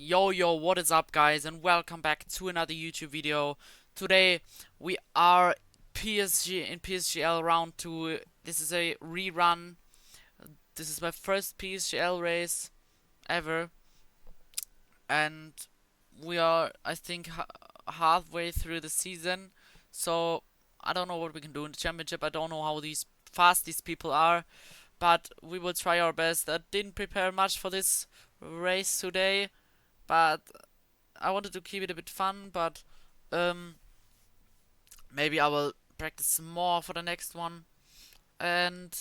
Yo, what is up, guys, and welcome back to another YouTube video. Today we are PSGL round 2. This is a rerun. This is my first PSGL race ever, and we are, I think, halfway through the season. So I don't know what we can do in the championship. I don't know how fast these people are, but we will try our best. I didn't prepare much for this race today, but I wanted to keep it a bit fun, but um, maybe I will practice more for the next one. And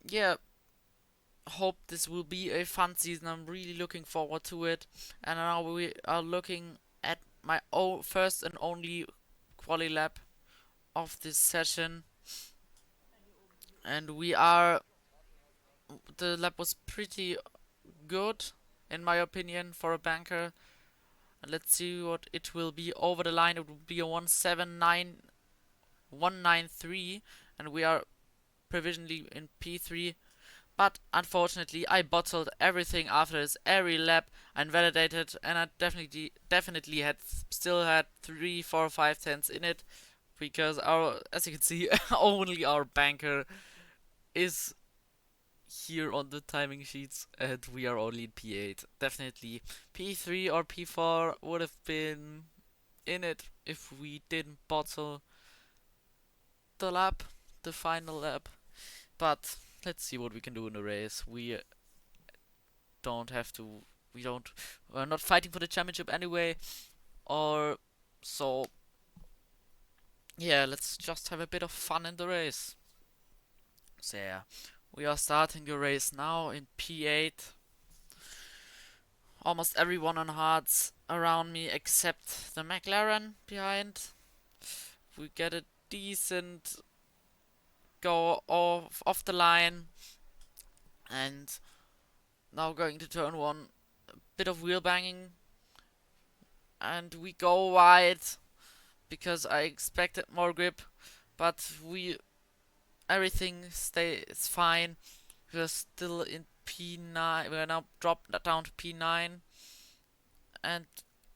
yeah, hope this will be a fun season. I'm really looking forward to it. And now we are looking at my first and only quali lap of this session. And the lap was pretty good, in my opinion, for a banker. And let's see what it will be over the line. It will be a 193, and we are provisionally in P3. But unfortunately, I bottled everything after this every lap and validated, and I definitely still had 3, 4, 5 tenths in it, because as you can see, only our banker is here on the timing sheets, and we are only in P8. Definitely P3 or P4 would have been in it if we didn't bottle the lap, the final lap. But let's see what we can do in the race. Don't have to. We don't. We're not fighting for the championship anyway, or so. Yeah, let's just have a bit of fun in the race. So yeah, we are starting the race now in P8. Almost everyone on hards around me except the McLaren behind. We get a decent go off the line, and now going to turn 1, a bit of wheel banging, and we go wide because I expected more grip, but everything stays fine. We're still in P9. We're now dropped down to P9, and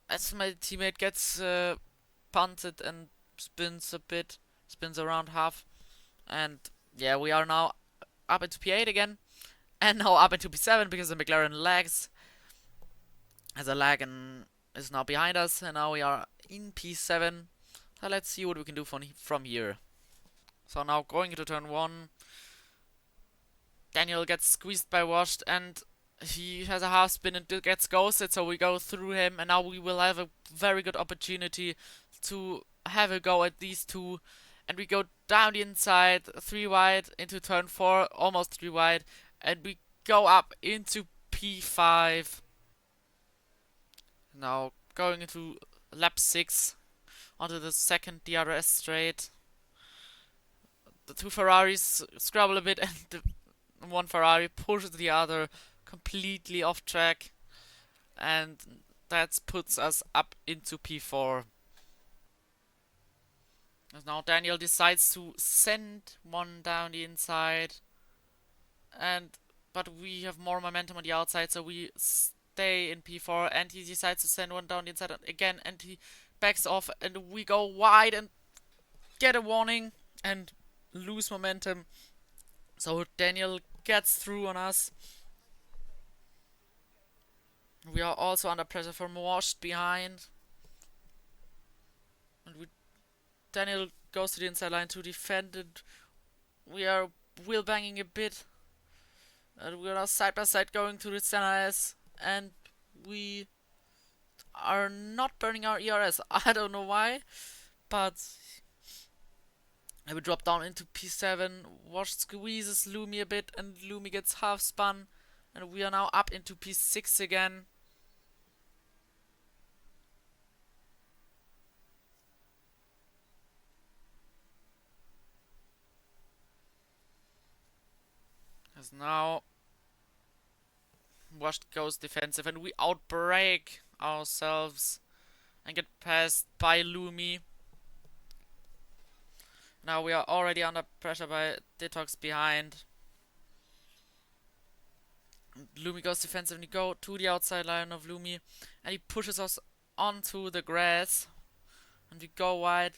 as my teammate gets punted and spins around half, and yeah, we are now up into P8 again, and now up into P7 because the McLaren lags. Has a lag and is now behind us, and now we are in P7. So let's see what we can do from here. So now going into turn 1, Daniel gets squeezed by Washed, and he has a half spin and gets ghosted, so we go through him, and now we will have a very good opportunity to have a go at these two. And we go down the inside, 3 wide, into turn 4, almost 3 wide, and we go up into P5. Now going into lap 6, onto the second DRS straight. The two Ferraris scrabble a bit, and the one Ferrari pushes the other completely off track, and that puts us up into P4. And now Daniel decides to send one down the inside, but we have more momentum on the outside, so we stay in P4, and he decides to send one down the inside again, and he backs off, and we go wide and get a warning and lose momentum. So Daniel gets through on us. We are also under pressure from Washed behind. And Daniel goes to the inside line to defend it. We are wheel banging a bit. And we are now side by side going to the center S. And we are not burning our ERS. I don't know why. But we drop down into P7. Washed squeezes Lumi a bit, and Lumi gets half spun. And we are now up into P6 again. As now Washed goes defensive, and we outbrake ourselves and get passed by Lumi. Now we are already under pressure by Detox behind. Lumi goes defensive and he go to the outside line of Lumi and he pushes us onto the grass and we go wide.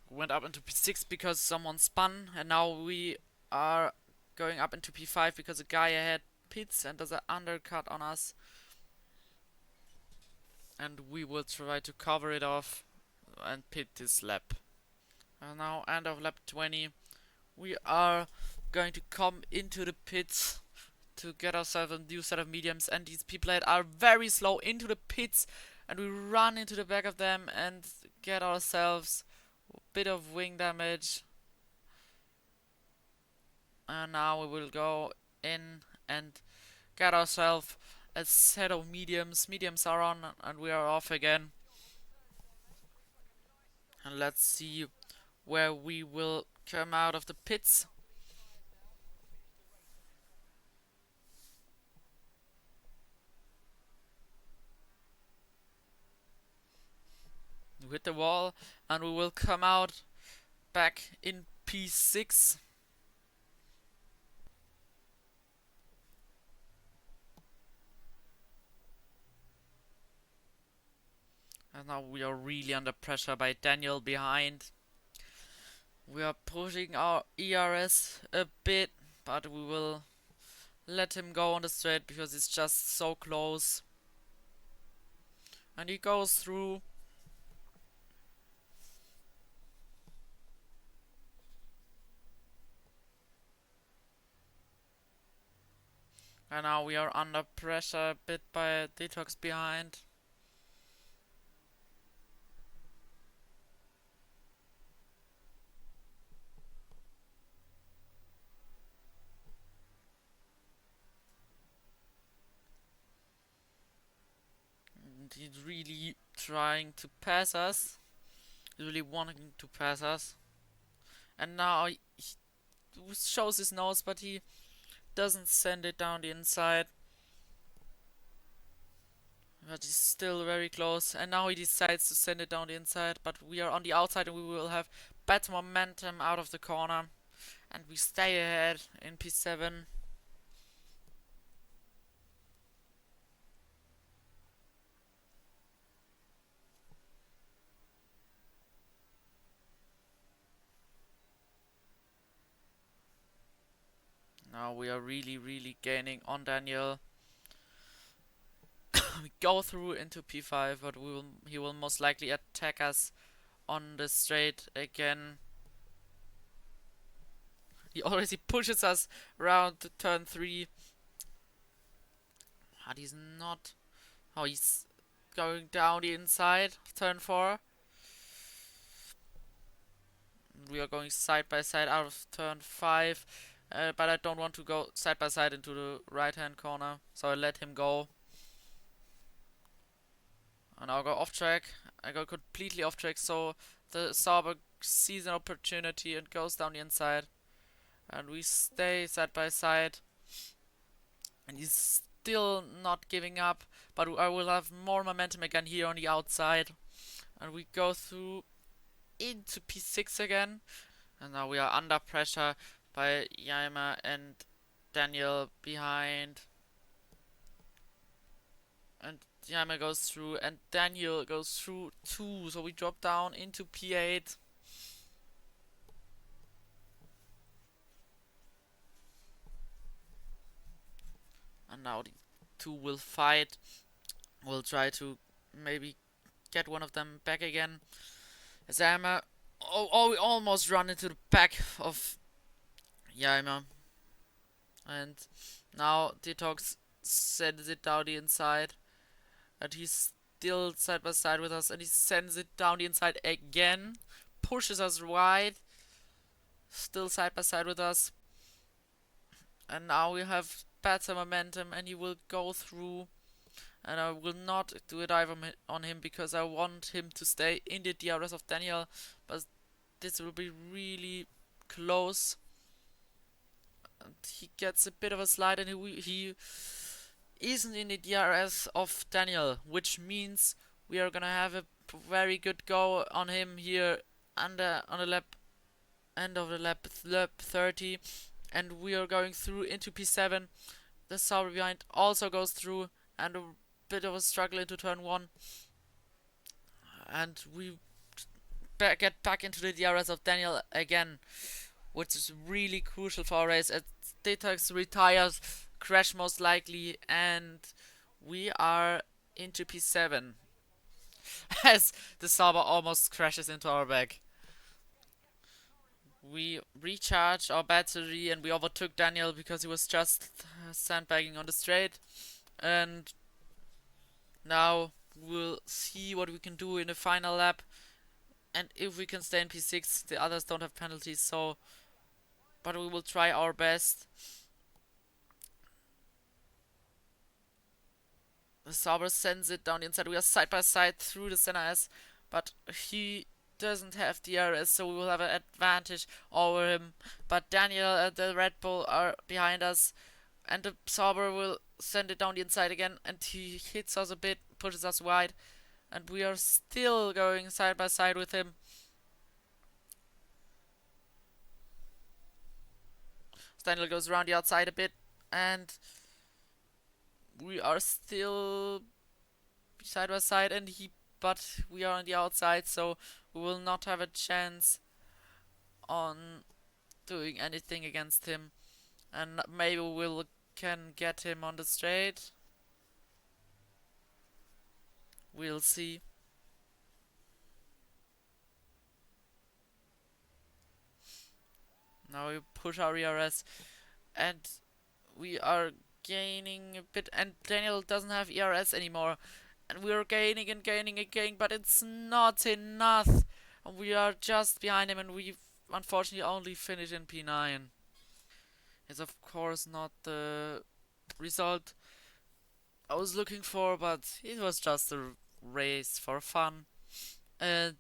We went up into P6 because someone spun and now we are going up into P5 because a guy ahead pits and does an undercut on us. And we will try to cover it off and pit this lap. And now end of lap 20. We are going to come into the pits to get ourselves a new set of mediums, and these people that are very slow into the pits, and we run into the back of them and get ourselves a bit of wing damage. And now we will go in and get ourselves a set of mediums. Mediums are on and we are off again. And let's see where we will come out of the pits. We hit the wall and we will come out back in P6. And now we are really under pressure by Daniel behind. We are pushing our ERS a bit, but we will let him go on the straight because it's just so close. And he goes through. And now we are under pressure a bit by Detox behind. And he's really trying to pass us. He's really wanting to pass us. And now he shows his nose, but he doesn't send it down the inside. But he's still very close. And now he decides to send it down the inside. But we are on the outside and we will have better momentum out of the corner. And we stay ahead in P7. Now we are really gaining on Daniel. We go through into P5, but he will most likely attack us on the straight again. He already pushes us around to turn 3. But he's not... Oh, he's going down the inside, turn 4. We are going side by side out of turn 5. But I don't want to go side by side into the right hand corner, so I let him go. And I'll go off track. I go completely off track, so the Sauber sees an opportunity and goes down the inside. And we stay side by side. And he's still not giving up, but I will have more momentum again here on the outside. And we go through into P6 again. And now we are under pressure by Yaima and Daniel behind. And Yaima goes through and Daniel goes through too. So we drop down into P8. And now the two will fight. We'll try to maybe get one of them back again. As Yaima... Oh, we almost run into the back of Yaima. And now Detox sends it down the inside. And he's still side by side with us. And he sends it down the inside again. Pushes us wide. Still side by side with us. And now we have better momentum. And he will go through. And I will not do a dive on him because I want him to stay in the DRS of Daniel. But this will be really close. And he gets a bit of a slide and he isn't in the DRS of Daniel, which means we are gonna have a very good go on him here on the lap end of the lap 30. and we are going through into P7. The Sauber behind also goes through, and a bit of a struggle into turn 1. And we get back into the DRS of Daniel again, which is really crucial for our race. As Detax retires, crash most likely, and we are into P7 as the Sauber almost crashes into our back. We recharged our battery and we overtook Daniel because he was just sandbagging on the straight. And now we'll see what we can do in the final lap. And if we can stay in P6, the others don't have penalties, so. But we will try our best. The Sauber sends it down the inside. We are side by side through the center S, but he doesn't have DRS, so we will have an advantage over him. But Daniel and the Red Bull are behind us, and the Sauber will send it down the inside again, and he hits us a bit, pushes us wide, and we are still going side by side with him. Daniel goes around the outside a bit, and we are still side by side, and but we are on the outside, so we will not have a chance on doing anything against him, and maybe we'll can get him on the straight. We'll see. Now we push our ERS, and we are gaining a bit, and Daniel doesn't have ERS anymore, and we are gaining and gaining and gaining, but it's not enough, and we are just behind him, and we unfortunately only finish in P9. It's of course not the result I was looking for, but it was just a race for fun, and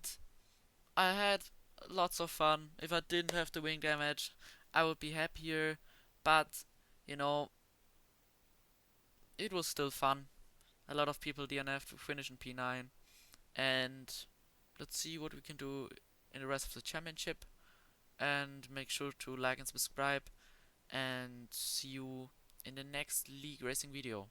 I had lots of fun. If I didn't have the wing damage, I would be happier, but you know, it was still fun. A lot of people DNF to finish in P9, and let's see what we can do in the rest of the championship. And make sure to like and subscribe, and see you in the next league racing video.